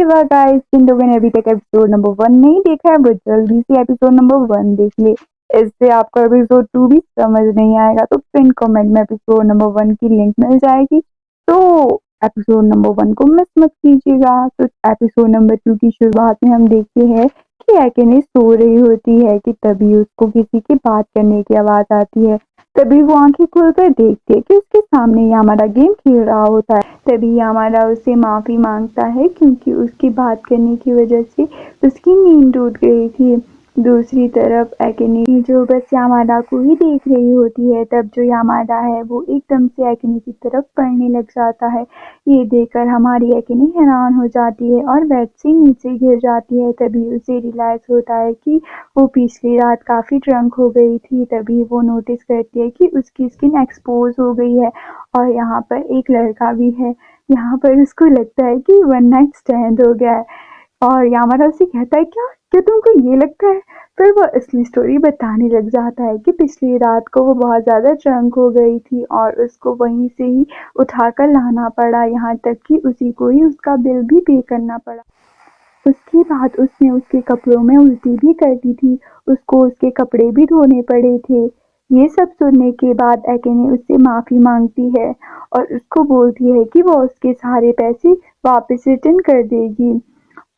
Shiva guys, जिन लोगों ने अभी तक एपिसोड नंबर 1 नहीं देखा है वो जल्दी से एपिसोड नंबर 1 देख ले। इससे आपको एपिसोड 2 भी समझ नहीं आएगा तो पिन कमेंट में एपिसोड नंबर 1 की लिंक मिल जाएगी। तो एपिसोड नंबर 1 को मिस मत कीजिएगा। तो एपिसोड नंबर 2 की शुरुआत में हम देखते हैं कि एकेने सो रही होती है कि तभी उसको किसी की बात करने की आवाज आती है। तभी वो आंखें खोलकर देखती है कि उसके सामने यामादा गेम खेल रहा होता है। तभी यामादा उससे माफी मांगता है क्योंकि उसकी बात करने की वजह से उसकी नींद टूट गई थी। दूसरी तरफ एकेने जो बस यामादा को ही देख रही होती है, तब जो यामादा है वो एकदम से एकेने की तरफ पढ़ने लग जाता है। ये देखकर हमारी एकेने हैरान हो जाती है और बेड से नीचे गिर जाती है। तभी उसे रियलाइज होता है कि वो पिछली रात काफी ड्रंक हो गई थी। तभी वो नोटिस करती है कि उसकी स्किन एक्सपोज हो गई है और यहाँ पर एक लड़का भी है। यहाँ पर उसको लगता है कि वन नाइट स्टैंड हो गया है और यामादा उसे कहता है क्या क्या तुमको ये लगता है। फिर वो असली स्टोरी बताने लग जाता है कि पिछली रात को वो बहुत ज़्यादा ड्रंक हो गई थी और उसको वहीं से ही उठाकर लाना पड़ा, यहाँ तक कि उसी को ही उसका बिल भी पे करना पड़ा। उसके बाद उसने उसके कपड़ों में उल्टी भी कर दी थी, उसको उसके कपड़े भी धोने पड़े थे। ये सब सुनने के बाद एकेने उससे माफ़ी मांगती है और उसको बोलती है कि वो उसके सारे पैसे वापस रिटर्न कर देगी।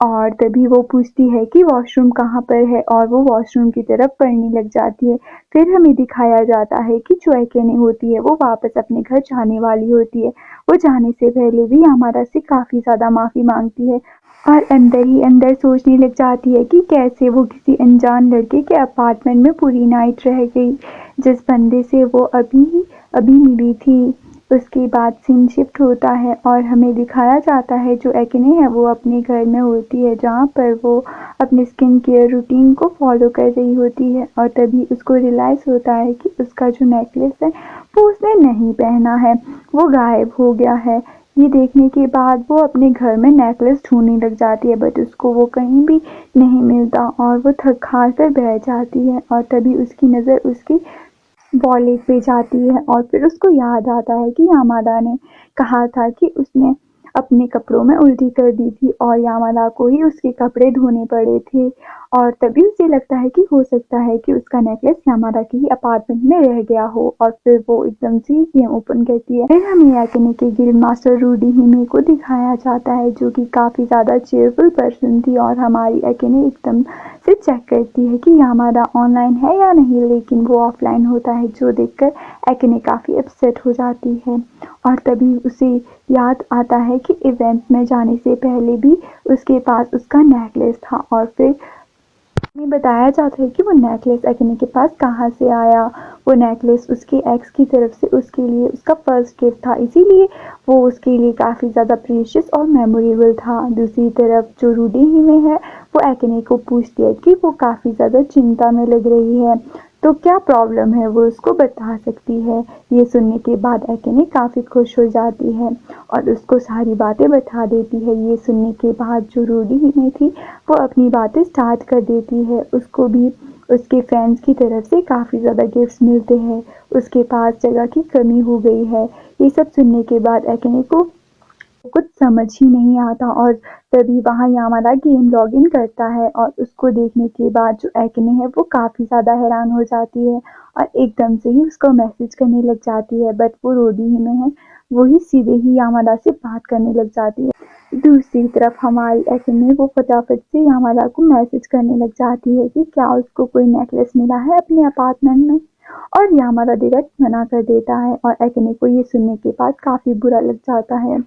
और तभी वो पूछती है कि वॉशरूम कहाँ पर है और वो वॉशरूम की तरफ पढ़ने लग जाती है। फिर हमें दिखाया जाता है कि जो एकेने होती है वो वापस अपने घर जाने वाली होती है। वो जाने से पहले भी यामादा से काफ़ी ज़्यादा माफ़ी मांगती है और अंदर ही अंदर सोचने लग जाती है कि कैसे वो किसी अनजान लड़के के अपार्टमेंट में पूरी नाइट रह गई, जिस बंदे से वो अभी मिली थी। उसके बाद सीन शिफ्ट होता है और हमें दिखाया जाता है जो एकेने है वो अपने घर में होती है, जहाँ पर वो अपने स्किन केयर रूटीन को फॉलो कर रही होती है। और तभी उसको रियलाइज़ होता है कि उसका जो नेकलेस है वो उसने नहीं पहना है, वो गायब हो गया है। ये देखने के बाद वो अपने घर में नेकलेस ढूंढने लग जाती है, बट उसको वो कहीं भी नहीं मिलता और वो थक हार कर बैठ जाती है। और तभी उसकी नज़र उसकी वॉलेट पे जाती है और फिर उसको याद आता है कि यामादा ने कहा था कि उसने अपने कपड़ों में उल्टी कर दी थी और यामादा को ही उसके कपड़े धोने पड़े थे। और तभी उसे लगता है कि हो सकता है कि उसका नेकलेस यामादा के ही अपार्टमेंट में रह गया हो और फिर वो एकदम से ही गेम ओपन करती है। फिर हमें एकेने के गिल्ड मास्टर रूडी हिमे को दिखाया जाता है जो कि काफ़ी ज़्यादा चेयरफुल पर्सन थी और हमारी एकेने एकदम से चेक करती है कि यामादा ऑनलाइन है या नहीं, लेकिन वो ऑफलाइन होता है, जो देखकर एकेने काफ़ी अपसेट हो जाती है। और तभी उसे याद आता है कि इवेंट में जाने से पहले भी उसके पास उसका नेकलेस था और फिर हमें बताया जाता है कि वो नेकलेस एकेने के पास कहाँ से आया। वो नेकलेस उसके एक्स की तरफ से उसके लिए उसका फर्स्ट गिफ्ट था, इसीलिए वो उसके लिए काफ़ी ज़्यादा प्रीशियस और मेमोरेबल था। दूसरी तरफ जो रूडी हिमे है वो एकेने को पूछती है कि वो काफ़ी ज़्यादा चिंता में लग रही है, तो क्या प्रॉब्लम है, वो उसको बता सकती है। ये सुनने के बाद एकेने काफ़ी खुश हो जाती है और उसको सारी बातें बता देती है। ये सुनने के बाद जो रूडी हिमे थी वो अपनी बातें स्टार्ट कर देती है। उसको भी उसके फ्रेंड्स की तरफ से काफ़ी ज़्यादा गिफ्ट्स मिलते हैं, उसके पास जगह की कमी हो गई है। ये सब सुनने के बाद एकेने को कुछ समझ ही नहीं आता और तभी वहाँ यामादा गेम लॉगिन करता है और उसको देखने के बाद जो एकेने है वो काफ़ी ज़्यादा हैरान हो जाती है और एकदम से ही उसको मैसेज करने लग जाती है, बट वो रोडी ही में है, वही सीधे ही यामादा से बात करने लग जाती है। दूसरी तरफ हमारी एकेने वो फटाफट से यामादा को मैसेज करने लग जाती है कि क्या उसको कोई नेकलेस मिला है अपने अपार्टमेंट में, और यामादा डायरेक्ट मना कर देता है और एकेने को ये सुनने के बाद काफ़ी बुरा लग जाता है।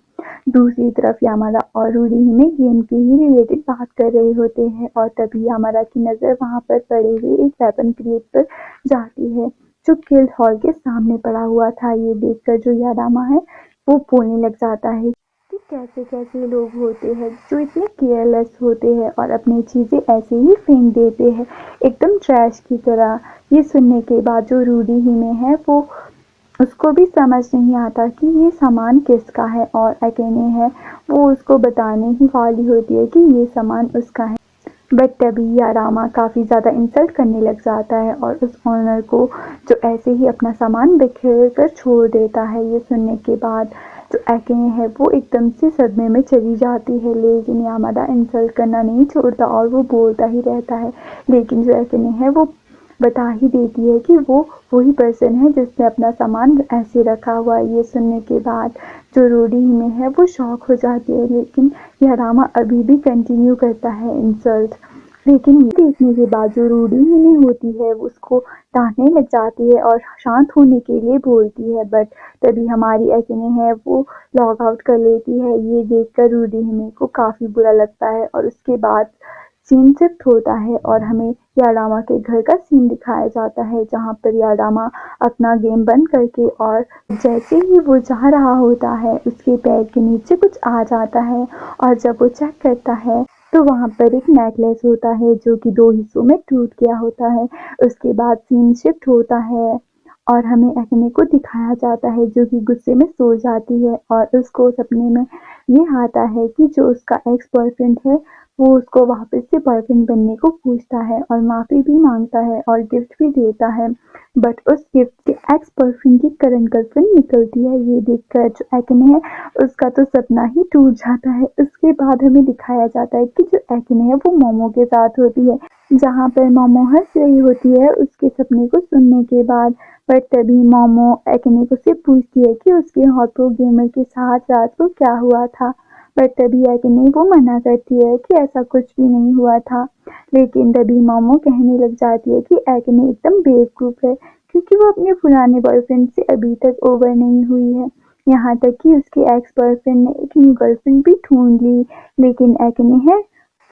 दूसरी तरफ यामादा और रूडी हिमे गेम के ही रिलेटेड बात कर रहे होते हैं और तभी यामादा की नज़र वहाँ पर पड़े हुए एक वेपन क्रेट पर जाती है जो गिल्ड हॉल के सामने पड़ा हुआ था। ये देखकर जो यादामा है वो बोलने लग जाता है कि कैसे कैसे लोग होते हैं जो इतने केयरलेस होते हैं और अपनी चीज़ें ऐसे ही फेंक देते हैं एकदम ट्रैश की तरह। ये सुनने के बाद जो रूडी हिमे है वो उसको भी समझ नहीं आता कि ये सामान किसका है और एकेने है वो उसको बताने ही वाली होती है कि ये सामान उसका है, बट तभी यारामा काफ़ी ज़्यादा इंसल्ट करने लग जाता है और उस ऑनर को जो ऐसे ही अपना सामान बिखेर कर छोड़ देता है। ये सुनने के बाद जो एकेने है वो एकदम से सदमे में चली जाती है, लेकिन यामादा इंसल्ट करना नहीं छोड़ता और वो बोलता ही रहता है। लेकिन जो एकेने है वो बता ही देती है कि वो वही पर्सन है जिसने अपना सामान ऐसे रखा हुआ है। ये सुनने के बाद जो रूडी में है वो शॉक हो जाती है, लेकिन यादामा अभी भी कंटिन्यू करता है इंसल्ट। लेकिन ये देखने के बाद जो रूडी में होती है उसको डांटने लग जाती है और शांत होने के लिए बोलती है, बट तभी हमारी एकेने है वो लॉग आउट कर लेती है। ये देखकर रूडी हिमे को काफ़ी बुरा लगता है और उसके बाद सीन शिफ्ट होता है और हमें यादामा के घर का सीन दिखाया जाता है, जहाँ पर यादामा अपना गेम बंद करके और जैसे ही वो जा रहा होता है उसके पैर के नीचे कुछ आ जाता है और जब वो चेक करता है तो वहाँ पर एक नेकलेस होता है जो कि 2 हिस्सों में टूट गया होता है। उसके बाद सीन शिफ्ट होता है और हमें एकेने को दिखाया जाता है जो कि गुस्से में सो जाती है और उसको सपने में ये आता है कि जो उसका एक्स बॉयफ्रेंड है वो उसको वापस से बॉयफ्रेंड बनने को पूछता है और माफ़ी भी मांगता है और गिफ्ट भी देता है, बट उस गिफ्ट के एक्स बॉयफ्रेंड की करंट गर्लफ्रेंड निकलती है। ये देखकर जो एकेने है उसका तो सपना ही टूट जाता है। उसके बाद हमें दिखाया जाता है कि जो एकेने है वो मोमो के साथ होती है, जहाँ पर मोमो हंस रही होती है उसके सपने को सुनने के बाद। पर तभी मोमो एकेने को से पूछती है कि उसके हॉटो गेमर के साथ रात को क्या हुआ था, पर तभी एकेने वो मना करती है कि ऐसा कुछ भी नहीं हुआ था। लेकिन तभी मोमो कहने लग जाती है कि एकेने एकदम बेवकूफ़ है क्योंकि वो अपने पुराने बॉयफ्रेंड से अभी तक ओवर नहीं हुई है। यहाँ तक कि उसके एक्स बॉयफ्रेंड ने एक न्यू गर्लफ्रेंड भी ढूंढ ली, लेकिन एकेने है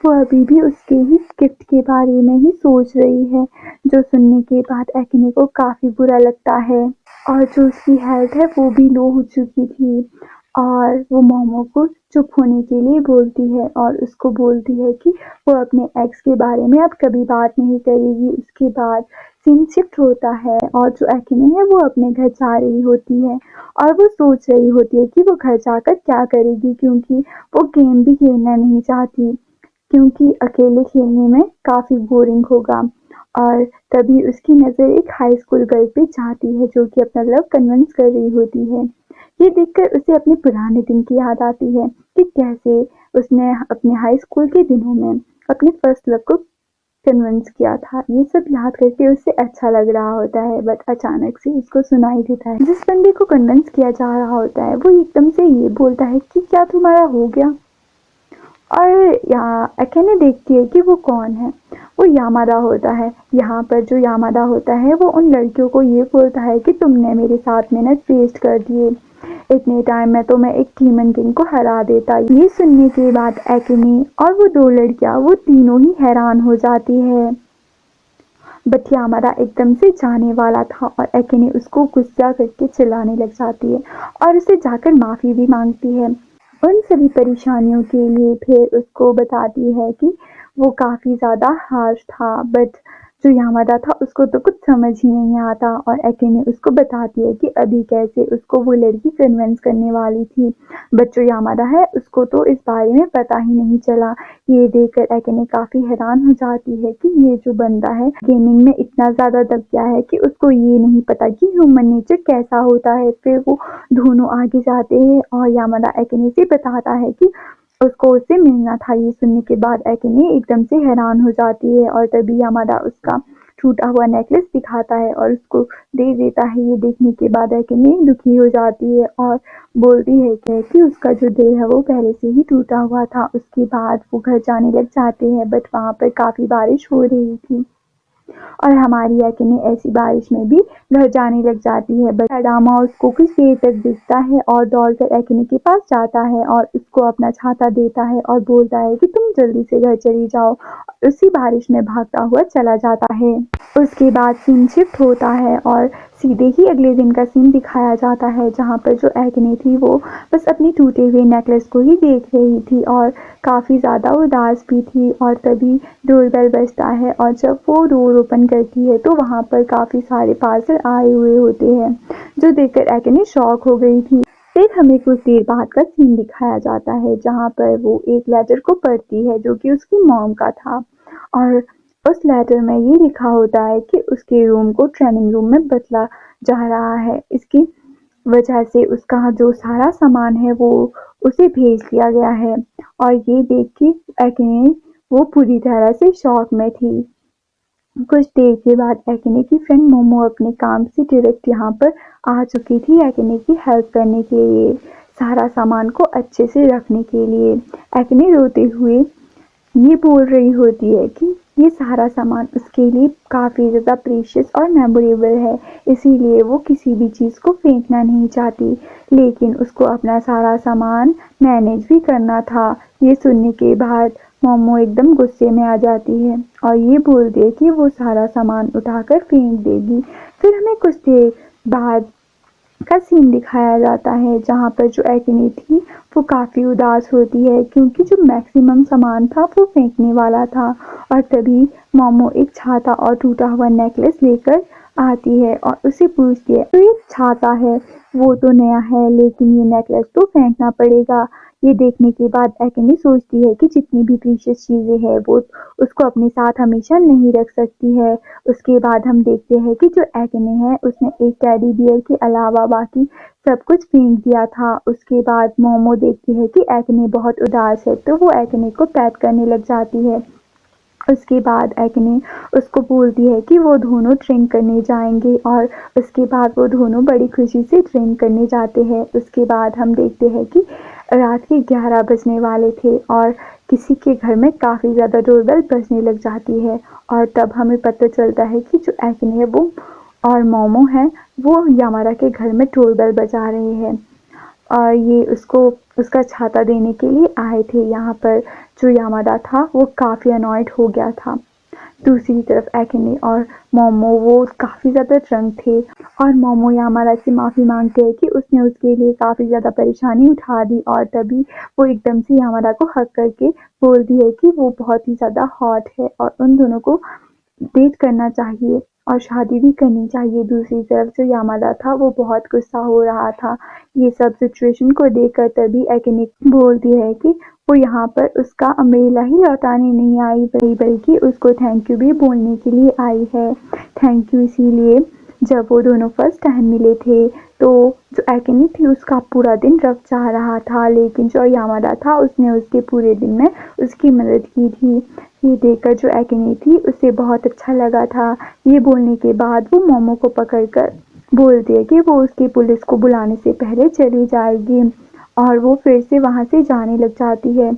वो अभी भी उसके ही गिफ्ट के बारे में ही सोच रही है। जो सुनने के बाद एकेने को काफ़ी बुरा लगता है और जो उसकी हेल्थ है वो भी लो हो चुकी थी और वो मोमो को चुप होने के लिए बोलती है और उसको बोलती है कि वो अपने एक्स के बारे में अब कभी बात नहीं करेगी। उसके बाद सीन शिफ्ट होता है और जो एकेने है वो अपने घर जा रही होती है और वो सोच रही होती है कि वो घर जाकर क्या करेगी, क्योंकि वो गेम भी खेलना नहीं चाहती क्योंकि अकेले खेलने में काफ़ी बोरिंग होगा। और तभी उसकी नज़र एक हाई स्कूल गर्ल पे जाती है जो कि अपना लव कन्विंस कर रही होती है। ये देखकर उसे अपने पुराने दिन की याद आती है कि कैसे उसने अपने हाई स्कूल के दिनों में अपने फर्स्ट लव को कन्विंस किया था। ये सब याद करके उसे अच्छा लग रहा होता है, बट अचानक से उसको सुनाई देता है जिस बंदे को कन्विंस किया जा रहा होता है वो एकदम से ये बोलता है कि क्या तुम्हारा हो गया। और यहाँ एकेने देखती है कि वो कौन है, वो यामादा होता है। यहाँ पर जो यामादा होता है वो उन लड़कियों को ये बोलता है कि तुमने मेरे 7 मिनट वेस्ट कर दिए, इतने टाइम में तो मैं एक ह्यूमन किंग को हरा देता। ये सुनने के बाद एकेने और वो 2 लड़कियां वो तीनों ही हैरान हो जाती है, बट यामादा एकदम से जाने वाला था और एकेने उसको गुस्सा करके चिल्लाने लग जाती है और उसे जाकर माफ़ी भी मांगती है उन सभी परेशानियों के लिए। फिर उसको बताती है कि वो काफ़ी ज़्यादा हार्श था, बट जो यामादा था उसको तो कुछ समझ ही नहीं आता और एकेने उसको बताती है कि अभी कैसे उसको वो लड़की कन्विंस करने वाली थी, बट जो यामादा है उसको तो इस बारे में पता ही नहीं चला। ये देखकर एकेने काफ़ी हैरान हो जाती है कि ये जो बंदा है गेमिंग में इतना ज़्यादा दब गया है कि उसको ये नहीं पता कि ह्यूमन नेचर कैसा होता है। फिर वो दोनों आगे जाते हैं और यामादा एकेने से बताता है कि उसको उससे मिलना था। ये सुनने के बाद एकेने एकदम से हैरान हो जाती है और तभी यामादा उसका टूटा हुआ नेकलेस दिखाता है और उसको दे देता है। ये देखने के बाद एकेने दुखी हो जाती है और बोलती है कि उसका जो दिल है वो पहले से ही टूटा हुआ था। उसके बाद वो घर जाने लग जाते हैं, बट वहाँ पर काफ़ी बारिश हो रही थी और हमारी एकेने ऐसी बारिश में भी घर जाने लग जाती है, बट यादामा उसको कुछ देर तक दिखता है और दौड़कर एकेने के पास जाता है और उसको अपना छाता देता है और बोलता है कि तुम जल्दी से घर चली जाओ। उसी बारिश में भागता हुआ चला जाता है। उसके बाद सीन शिफ्ट होता है और सीधे ही अगले दिन का सीन दिखाया जाता है, जहाँ पर जो एकेने थी वो बस अपने टूटे हुए नेकलेस को ही देख रही थी और काफ़ी ज़्यादा उदास भी थी। और तभी डोरबेल बजता है और जब वो डोर ओपन करती है तो वहाँ पर काफ़ी सारे पार्सल आए हुए होते हैं, जो देखकर एकेने शॉक हो गई थी। फिर हमें कुछ देर बाद का सीन दिखाया जाता है, जहाँ पर वो एक लेटर को पढ़ती है जो कि उसकी मॉम का था और उस लेटर में ये लिखा होता है कि उसके रूम को ट्रेनिंग रूम में बदला जा रहा है। इसकी वजह से उसका जो सारा सामान है वो उसे भेज दिया गया है। और ये देख के एकिने वो पूरी तरह से शॉक में थी। कुछ देर के बाद एकिने की फ्रेंड मोमो अपने काम से डायरेक्ट यहाँ पर आ चुकी थी एकिने की हेल्प करने के लिए, सारा सामान को अच्छे से रखने के लिए। एकिने रोते हुए ये बोल रही होती है कि ये सारा सामान उसके लिए काफ़ी ज़्यादा प्रीशियस और मेमोरेबल है, इसीलिए वो किसी भी चीज़ को फेंकना नहीं चाहती, लेकिन उसको अपना सारा सामान मैनेज भी करना था। ये सुनने के बाद मोमो एकदम गुस्से में आ जाती है और ये बोलती है कि वो सारा सामान उठाकर फेंक देगी। फिर हमें कुछ देर बाद का सीन दिखाया जाता है जहाँ पर जो एकिने थी वो काफ़ी उदास होती है क्योंकि जो मैक्सिमम सामान था वो फेंकने वाला था। और तभी मोमो एक छाता और टूटा हुआ नेकलेस लेकर आती है और उसे पूछती है, तो ये छाता है वो तो नया है लेकिन ये नेकलेस तो फेंकना पड़ेगा। ये देखने के बाद एकिने सोचती है कि जितनी भी प्रीशियस चीज़ें हैं वो उसको अपने साथ हमेशा नहीं रख सकती है। उसके बाद हम देखते हैं कि जो एकिने है उसने एक टेडी बियर के अलावा बाकी सब कुछ फेंक दिया था। उसके बाद मोमो देखती है कि एकिने बहुत उदास है तो वो एकिने को पैट करने लग जाती है। उसके बाद एकिने उसको बोलती है कि वो दोनों ड्रिंक करने जाएंगे और उसके बाद वो दोनों बड़ी खुशी से ड्रिंक करने जाते हैं। उसके बाद हम देखते हैं कि रात के 11 बजने वाले थे और किसी के घर में काफ़ी ज़्यादा डोरबेल बजने लग जाती है और तब हमें पता चलता है कि जो एकिने है वो और मोमो है वो यामारा के घर में डोरबेल बजा रहे हैं और ये उसको उसका छाता देने के लिए आए थे यहाँ पर। जो यामादा था वो काफ़ी अनॉयड हो गया था। दूसरी तरफ एकिने और मोमो वो काफ़ी ज़्यादा ड्रंक थे और मोमो यामारा से माफ़ी मांगते हैं कि उसने उसके लिए काफ़ी ज़्यादा परेशानी उठा दी और तभी वो एकदम से यामारा को हक करके बोलती है कि वो बहुत ही ज़्यादा हॉट है और उन दोनों को डेट करना चाहिए और शादी भी करनी चाहिए। दूसरी तरफ जो यामादा था वो बहुत गुस्सा हो रहा था ये सब सिचुएशन को देखकर। तभी एकिने बोलती है कि वो यहाँ पर उसका अम्ब्रेला ही लौटाने नहीं आई बल्कि उसको थैंक यू भी बोलने के लिए आई है। थैंक यू इसीलिए जब वो दोनों फर्स्ट टाइम मिले थे तो जो एकिने थी उसका पूरा दिन रफ जा रहा था लेकिन जो यामादा था उसने उसके पूरे दिन में उसकी मदद की थी। ये देखकर जो एकिने थी उसे बहुत अच्छा लगा था। ये बोलने के बाद वो मोमो को पकड़कर बोलती है कि वो उसकी पुलिस को बुलाने से पहले चली जाएगी और वो फिर से वहाँ से जाने लग जाती है।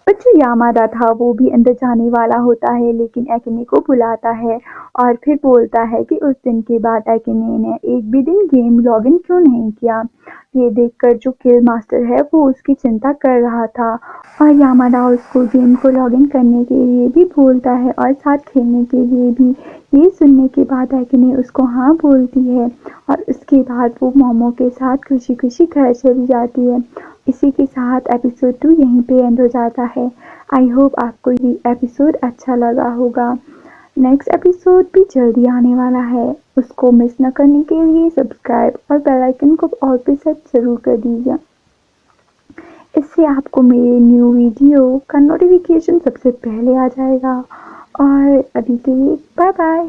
पर जो यामादा था वो भी अंदर जाने वाला होता है लेकिन एकिने को बुलाता है और फिर बोलता है कि उस दिन के बाद एकिने ने एक भी दिन गेम लॉगिन क्यों नहीं किया। ये देखकर जो किल मास्टर है वो उसकी चिंता कर रहा था और यामादा उसको गेम को लॉगिन करने के लिए भी बोलता है और साथ खेलने के लिए भी। ये सुनने के बाद एकिने उसको हाँ बोलती है और उसके बाद वो मोमो के साथ खुशी खुशी घर चली जाती है। इसी के साथ एपिसोड 2 यहीं पे एंड हो जाता है। आई होप आपको ये एपिसोड अच्छा लगा होगा। नेक्स्ट एपिसोड भी जल्दी आने वाला है, उसको मिस न करने के लिए सब्सक्राइब और बेल आइकन को ऑल पे सेट ज़रूर कर दीजिए। इससे आपको मेरे न्यू वीडियो का नोटिफिकेशन सबसे पहले आ जाएगा। और अभी के लिए बाय बाय।